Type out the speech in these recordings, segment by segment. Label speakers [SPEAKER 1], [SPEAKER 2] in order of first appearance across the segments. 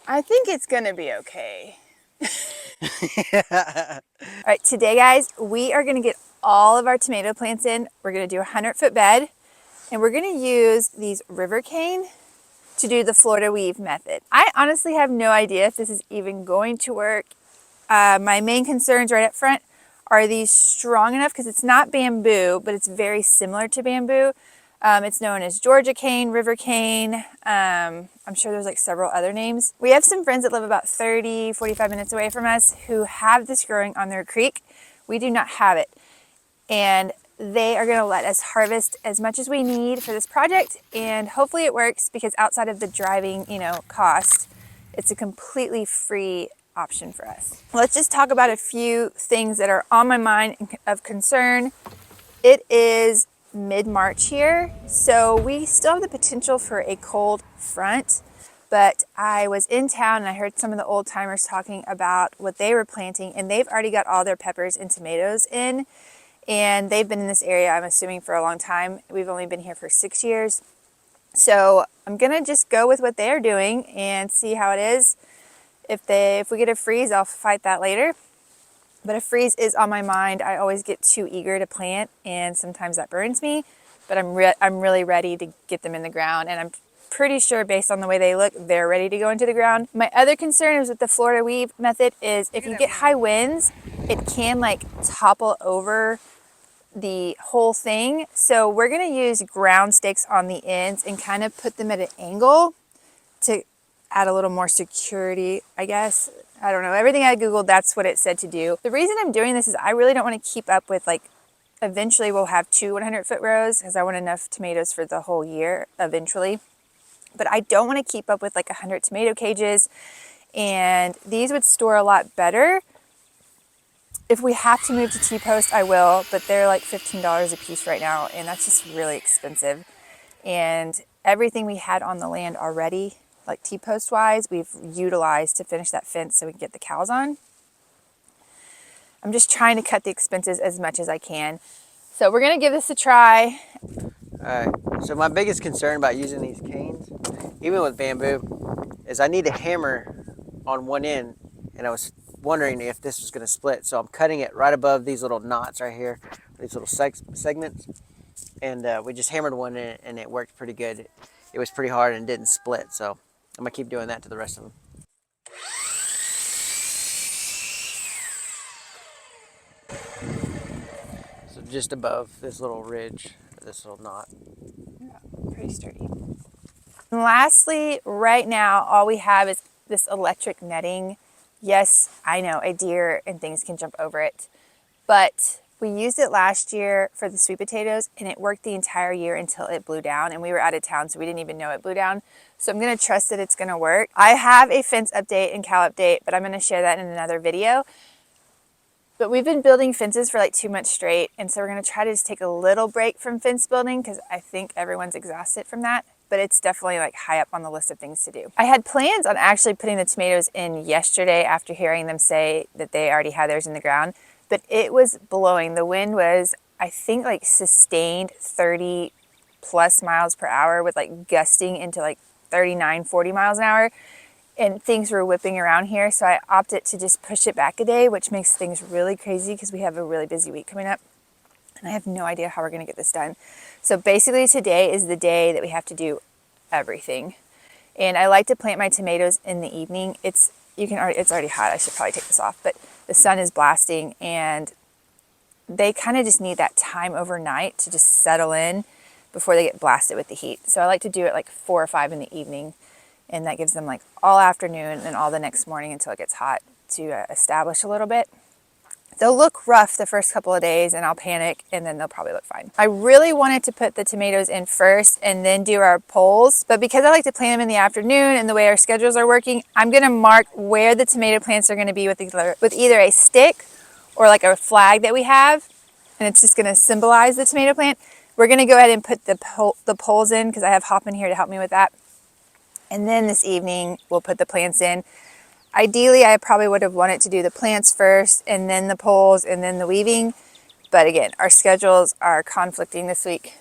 [SPEAKER 1] I think it's gonna be okay.
[SPEAKER 2] Yeah.
[SPEAKER 1] All right, today guys, we are gonna get all of our tomato plants in. We're gonna do a 100-foot bed, and we're gonna use these river cane to do the Florida weave method. I honestly have no idea if this is even going to work. My main concerns right up front are these strong enough, because it's not bamboo, but it's very similar to bamboo. It's known as Georgia cane, river cane. I'm sure there's like several other names. We have some friends that live about 30, 45 minutes away from us who have this growing on their creek. We do not have it. And they are going to let us harvest as much as we need for this project, and hopefully it works, because outside of the driving, cost, it's a completely free option for us. Let's just talk about a few things that are on my mind of concern. It is mid-March here, so we still have the potential for a cold front, but I was in town and I heard some of the old timers talking about what they were planting, and they've already got all their peppers and tomatoes in. And they've been in this area, I'm assuming, for a long time. We've only been here for 6 years. So I'm gonna just go with what they're doing and see how it is. If we get a freeze, I'll fight that later. But a freeze is on my mind. I always get too eager to plant, and sometimes that burns me. But I'm really ready to get them in the ground, and I'm pretty sure, based on the way they look, they're ready to go into the ground. My other concern is with the Florida weave method is if you get high winds, it can like topple over the whole thing. So we're going to use ground stakes on the ends and kind of put them at an angle to add a little more security, I guess. I don't know. Everything I Googled, that's what it said to do. The reason I'm doing this is I really don't want to keep up with, like, eventually we'll have 2 100-foot rows, because I want enough tomatoes for the whole year eventually. But I don't want to keep up with like 100 tomato cages, and these would store a lot better. If we have to move to T-post, I will, but they're like $15 a piece right now, and that's just really expensive. And everything we had on the land already, like T-post wise, we've utilized to finish that fence so we can get the cows on. I'm just trying to cut the expenses as much as I can. So we're gonna give this a try.
[SPEAKER 2] Alright, so my biggest concern about using these canes, even with bamboo, is I need a hammer on one end, and I was wondering if this was going to split. So I'm cutting it right above these little knots right here, these little segments, and we just hammered one in, and it worked pretty good. It was pretty hard and didn't split, so I'm going to keep doing that to the rest of them. So just above this little ridge, this little knot.
[SPEAKER 1] Yeah, pretty sturdy. And lastly, right now, all we have is this electric netting. Yes, I know a deer and things can jump over it, but we used it last year for the sweet potatoes, and it worked the entire year until it blew down, and we were out of town, so we didn't even know it blew down. So I'm gonna trust that it's gonna work. I have a fence update and cow update, but I'm gonna share that in another video. But we've been building fences for like 2 months straight, and so we're gonna try to just take a little break from fence building, because I think everyone's exhausted from that. But it's definitely like high up on the list of things to do. I had plans on actually putting the tomatoes in yesterday after hearing them say that they already had theirs in the ground, but it was blowing. The wind was, I think, like sustained 30 plus miles per hour, with like gusting into like 39, 40 miles an hour. And things were whipping around here, so I opted to just push it back a day, which makes things really crazy because we have a really busy week coming up. And I have no idea how we're gonna get this done. So basically today is the day that we have to do everything. And I like to plant my tomatoes in the evening. It's already hot. I should probably take this off, but the sun is blasting, and they kind of just need that time overnight to just settle in before they get blasted with the heat. So I like to do it like 4 or 5 in the evening, and that gives them like all afternoon and all the next morning until it gets hot to establish a little bit. They'll look rough the first couple of days, and I'll panic, and then they'll probably look fine. I really wanted to put the tomatoes in first and then do our poles, but because I like to plant them in the afternoon and the way our schedules are working, I'm gonna mark where the tomato plants are gonna be with either a stick or like a flag that we have, and it's just gonna symbolize the tomato plant. We're gonna go ahead and put the poles in, because I have Hop in here to help me with that. And then this evening, we'll put the plants in. Ideally, I probably would have wanted to do the plants first, and then the poles, and then the weaving. But again, our schedules are conflicting this week,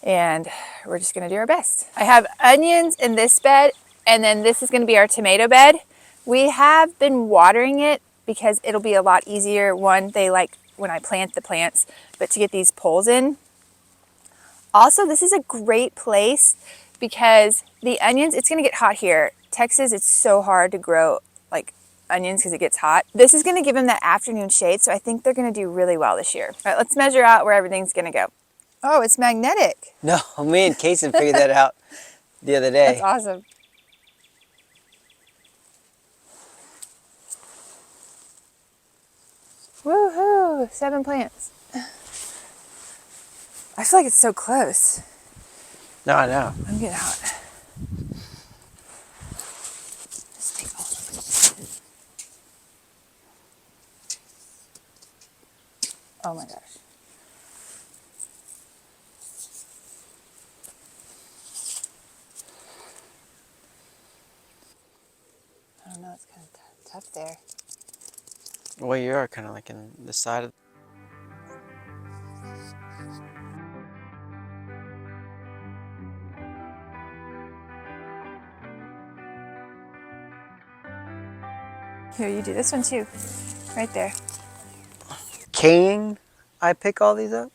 [SPEAKER 1] and we're just gonna do our best. I have onions in this bed, And then this is going to be our tomato bed. We have been watering it because it'll be a lot easier. One, they like when I plant the plants, but to get these poles in. Also, this is a great place because the onions, it's going to get hot here. Texas, it's so hard to grow like onions because it gets hot. This is going to give them that afternoon shade, so I think they're going to do really well this year. All right, let's measure out where everything's going to go. Oh, it's magnetic.
[SPEAKER 2] No, me and Kason figured that out the other
[SPEAKER 1] That's
[SPEAKER 2] day.
[SPEAKER 1] awesome. Woohoo! 7 plants. I feel like it's so close.
[SPEAKER 2] No, I know.
[SPEAKER 1] I'm getting hot. Let's take all of it. Oh my gosh. I don't know, it's kind of tough there.
[SPEAKER 2] Well, you are kind of like in the side of.
[SPEAKER 1] Here, you do this one too. Right there.
[SPEAKER 2] Can I pick all these up?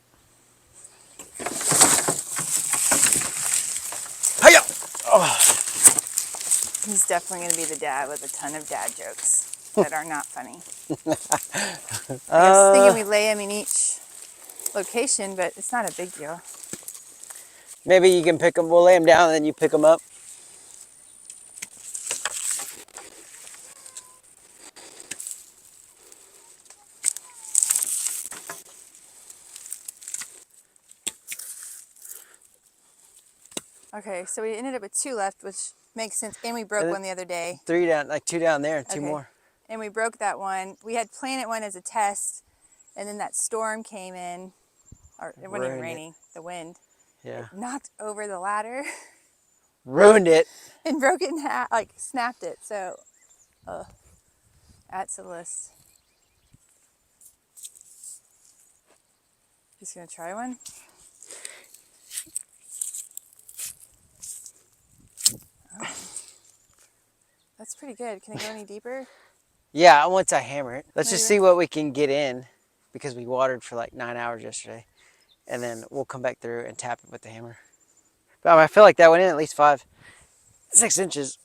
[SPEAKER 2] Hiya! Oh.
[SPEAKER 1] He's definitely going to be the dad with a ton of dad jokes that are not funny. I was thinking we lay him in each location, but it's not a big deal.
[SPEAKER 2] Maybe you can pick them. We'll lay them down and then you pick them up.
[SPEAKER 1] Okay, so we ended up with 2 left, which makes sense. And we broke one the other day.
[SPEAKER 2] 3 down, like 2 down there and 2
[SPEAKER 1] Okay.
[SPEAKER 2] more.
[SPEAKER 1] And we broke that one. We had planted one as a test, and then that storm came in, or it wasn't even raining, the wind.
[SPEAKER 2] Yeah.
[SPEAKER 1] It knocked over the ladder
[SPEAKER 2] Ruined it.
[SPEAKER 1] and broke it in half, like snapped it. So, add to the list. Just gonna try one. Oh. That's pretty good. Can it go any deeper?
[SPEAKER 2] Yeah, once I hammer it. Let's just
[SPEAKER 1] Maybe.
[SPEAKER 2] see what we can get in because we watered for like 9 hours yesterday. And then we'll come back through and tap it with the hammer. But I feel like that went in at least 5, 6 inches.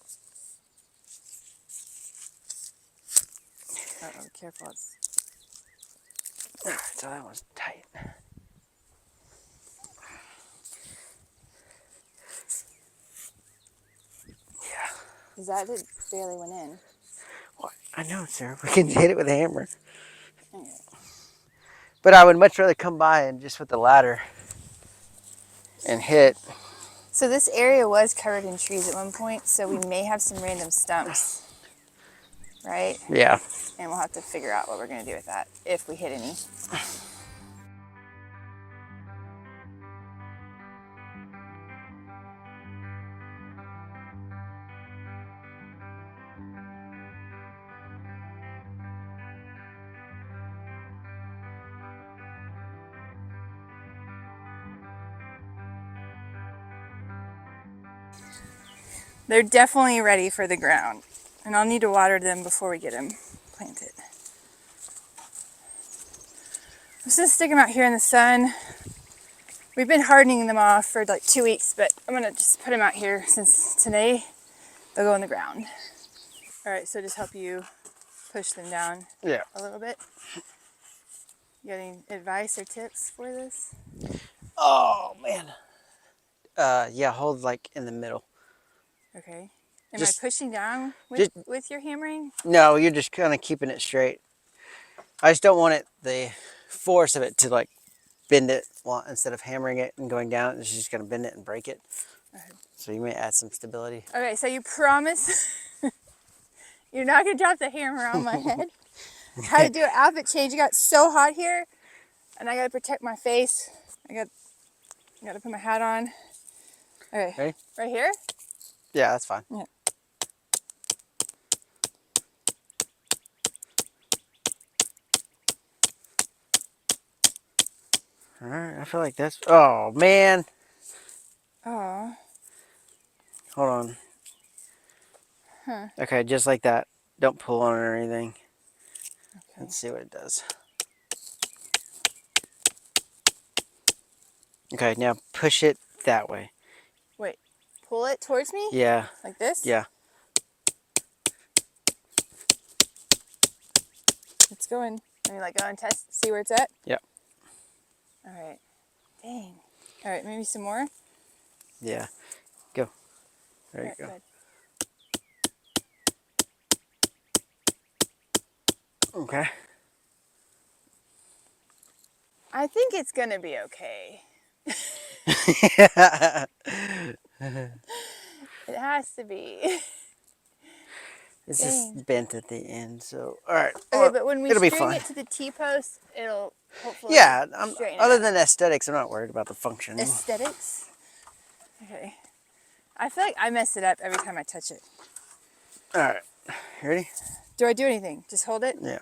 [SPEAKER 1] Uh-oh, careful.
[SPEAKER 2] So that one's tight. Yeah.
[SPEAKER 1] Is that it? Barely went in.
[SPEAKER 2] Well, I know, Sarah. We can hit it with a hammer.
[SPEAKER 1] Okay.
[SPEAKER 2] But I would much rather come by and just with the ladder and hit.
[SPEAKER 1] So this area was covered in trees at one point, so we may have some random stumps, right?
[SPEAKER 2] Yeah.
[SPEAKER 1] And we'll have to figure out what we're going to do with that, if we hit any. They're definitely ready for the ground, and I'll need to water them before we get them planted. I'm just gonna stick them out here in the sun. We've been hardening them off for like 2 weeks, but I'm gonna just put them out here since today they'll go in the ground. All right, so just help you push them down
[SPEAKER 2] Yeah.
[SPEAKER 1] a little bit. You got any advice or tips for this?
[SPEAKER 2] Oh, man. Yeah, hold like in the middle.
[SPEAKER 1] Okay. Am
[SPEAKER 2] Just-
[SPEAKER 1] I pushing down with your hammering?
[SPEAKER 2] No, you're just kind of keeping it straight. I just don't want it, the force of it to like bend it instead of hammering it and going down. It's just going to bend it and break it.
[SPEAKER 1] Okay.
[SPEAKER 2] So you may add some stability.
[SPEAKER 1] Okay, so you promise you're not going to drop the hammer on my head? How to do an outfit change. It got so hot here, and I got to protect my face. I got to put my hat on. Okay.
[SPEAKER 2] Ready?
[SPEAKER 1] Right here?
[SPEAKER 2] Yeah, that's fine.
[SPEAKER 1] Yeah.
[SPEAKER 2] All right, I feel like that's. Oh man.
[SPEAKER 1] Oh.
[SPEAKER 2] Hold on. Okay, just like that. Don't pull on it or anything.
[SPEAKER 1] Okay.
[SPEAKER 2] Let's see what it does. Okay, now push it that way.
[SPEAKER 1] Wait, pull it towards me?
[SPEAKER 2] Yeah.
[SPEAKER 1] Like this?
[SPEAKER 2] Yeah.
[SPEAKER 1] It's going. Let me go and test, see where it's at.
[SPEAKER 2] Yep.
[SPEAKER 1] All right. Dang. All right, maybe some more.
[SPEAKER 2] Yeah. Go. There you
[SPEAKER 1] All
[SPEAKER 2] go.
[SPEAKER 1] right, good.
[SPEAKER 2] Okay.
[SPEAKER 1] I think it's gonna be okay. It has to be.
[SPEAKER 2] It's
[SPEAKER 1] Dang.
[SPEAKER 2] just bent at the end, so all right.
[SPEAKER 1] Okay, but when we
[SPEAKER 2] it'll be
[SPEAKER 1] string
[SPEAKER 2] fine.
[SPEAKER 1] it to the T-post, it'll hopefully
[SPEAKER 2] Yeah,
[SPEAKER 1] straighten it
[SPEAKER 2] other
[SPEAKER 1] out.
[SPEAKER 2] than aesthetics, I'm not worried about the functioning.
[SPEAKER 1] Aesthetics? Okay. I feel like I mess it up every time I touch it.
[SPEAKER 2] All right. Ready?
[SPEAKER 1] Do I do anything? Just hold it?
[SPEAKER 2] Yeah.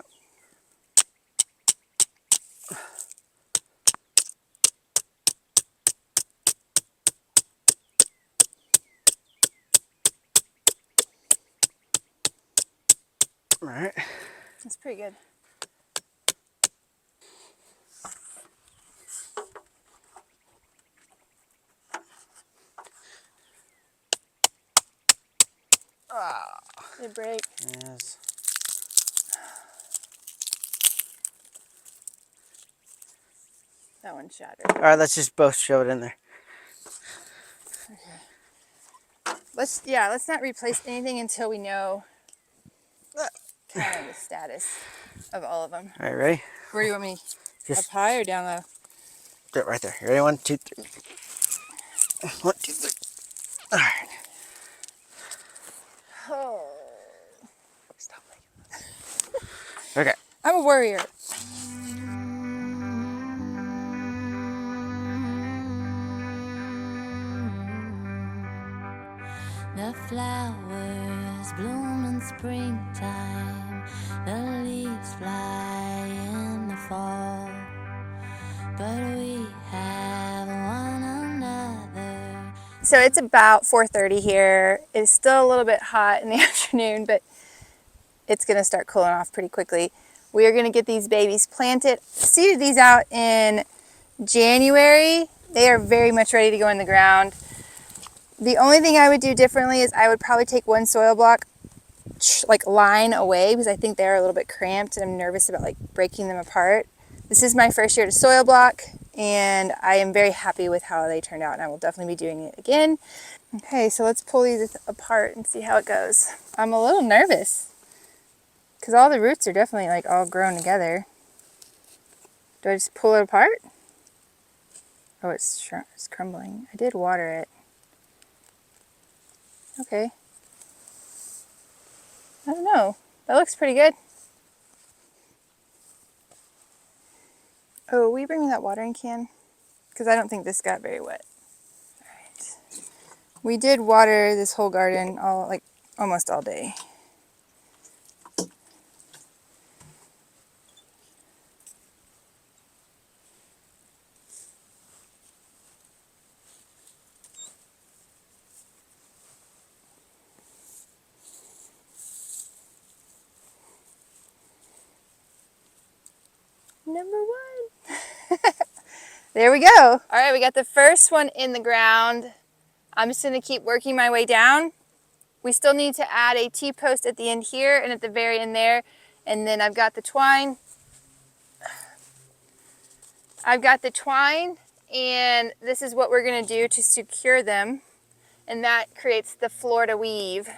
[SPEAKER 2] All right.
[SPEAKER 1] That's pretty good. Did it break?
[SPEAKER 2] Yes.
[SPEAKER 1] That one shattered.
[SPEAKER 2] All right, let's just both shove it in there.
[SPEAKER 1] Okay. Let's not replace anything until we know kind of the status of all of them.
[SPEAKER 2] All right, ready?
[SPEAKER 1] Where do you want me?
[SPEAKER 2] Just
[SPEAKER 1] Up high or down low?
[SPEAKER 2] do it right there. You ready? 1, 2, 3. 1, 2, 3. All right.
[SPEAKER 1] Oh.
[SPEAKER 2] Stop making this. Okay.
[SPEAKER 1] I'm a warrior.
[SPEAKER 3] The flowers bloom in springtime, the leaves fly in the fall, but we have one another.
[SPEAKER 1] So it's about 4:30 here. It's still a little bit hot in the afternoon, but it's gonna start cooling off pretty quickly. We are gonna get these babies planted. Seeded these out in January. They are very much ready to go in the ground. The only thing I would do differently is I would probably take one soil block line away because I think they're a little bit cramped and I'm nervous about breaking them apart. This is my first year to soil block and I am very happy with how they turned out and I will definitely be doing it again. Okay, so let's pull these apart and see how it goes. I'm a little nervous because all the roots are definitely all grown together. Do I just pull it apart? Oh, it's crumbling. I did water it. Okay. I don't know. That looks pretty good. Oh, will you bring me that watering can? Because I don't think this got very wet. All right. We did water this whole garden almost all day. Number 1. There we go. All right, we got the first one in the ground. I'm just gonna keep working my way down. We still need to add a T-post at the end here and at the very end there. And then I've got the twine. And this is what we're gonna do to secure them. And that creates the Florida weave.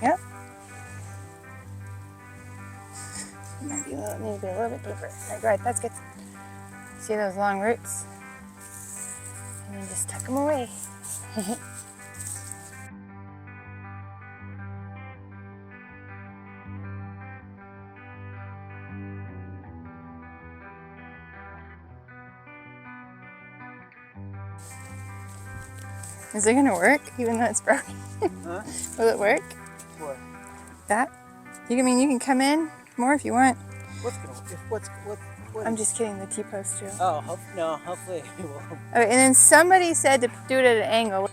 [SPEAKER 1] Yep. Might be need to be a little bit deeper. Right, that's good. See those long roots? And then just tuck them away. Is it gonna work even though it's broken?
[SPEAKER 2] Huh?
[SPEAKER 1] Will it work?
[SPEAKER 2] What?
[SPEAKER 1] That? You can come in more if you want.
[SPEAKER 2] What
[SPEAKER 1] I'm just kidding, the T-post too.
[SPEAKER 2] Oh, hopefully it will.
[SPEAKER 1] Okay, and then somebody said to do it at an angle.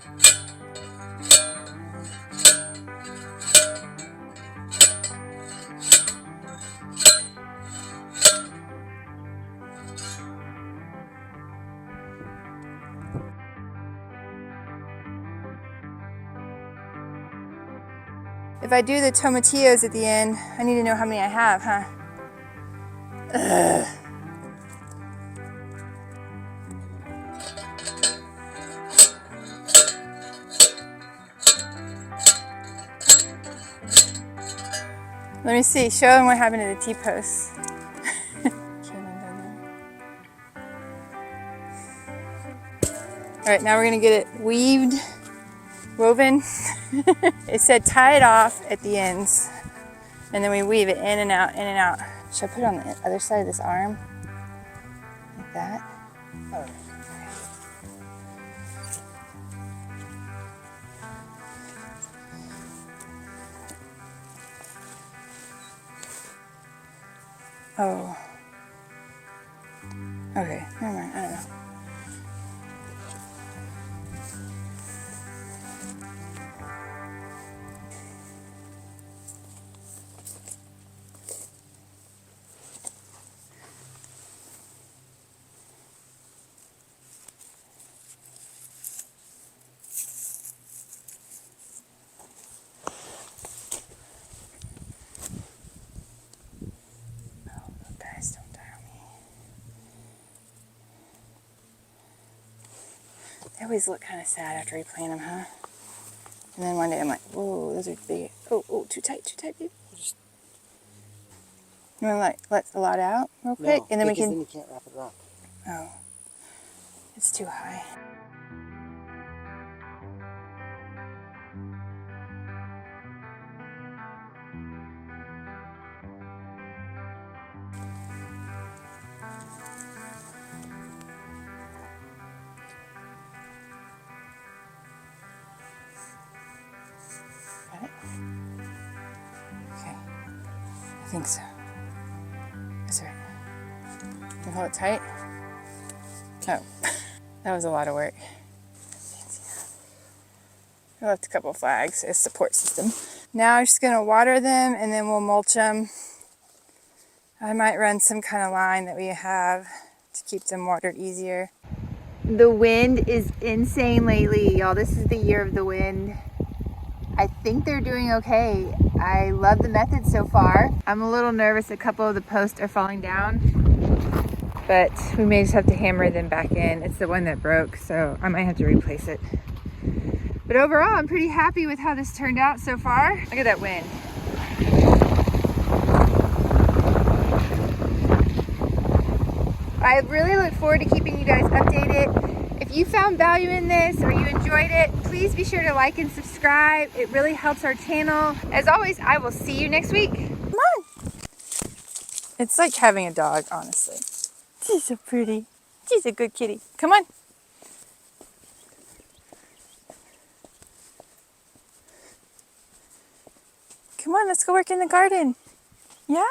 [SPEAKER 1] If I do the tomatillos at the end, I need to know how many I have, huh? Ugh. Let me see, show them what happened to the T-posts. All right, now we're gonna get it woven. It said tie it off at the ends, and then we weave it in and out, in and out. Should I put it on the other side of this arm? Like that?
[SPEAKER 2] Oh.
[SPEAKER 1] Oh. Okay, never mind, I don't know. Guys, don't die on me. They always look kind of sad after we plant them, huh? And then one day I'm like, whoa, those are big. Oh, too tight, baby. You want to like let a lot out real quick?
[SPEAKER 2] No,
[SPEAKER 1] and then we can.
[SPEAKER 2] then you can't wrap it around.
[SPEAKER 1] Oh, it's too high. Got it? Okay, I think so. That's right. You hold it tight? Oh, that was a lot of work. I left a couple of flags as support system. Now I'm just gonna water them and then we'll mulch them. I might run some kind of line that we have to keep them watered easier. The wind is insane lately, y'all. This is the year of the wind. I think they're doing okay. I love the method so far. I'm a little nervous a couple of the posts are falling down, but we may just have to hammer them back in. It's the one that broke, so I might have to replace it. But overall, I'm pretty happy with how this turned out so far. Look at that wind. I really look forward to keeping you guys updated. If you found value in this or you enjoyed it, please be sure to like and subscribe. It really helps our channel. As always, I will see you next week. Come on. It's like having a dog, honestly. She's so pretty. She's a good kitty. Come on. Come on, let's go work in the garden. Yeah.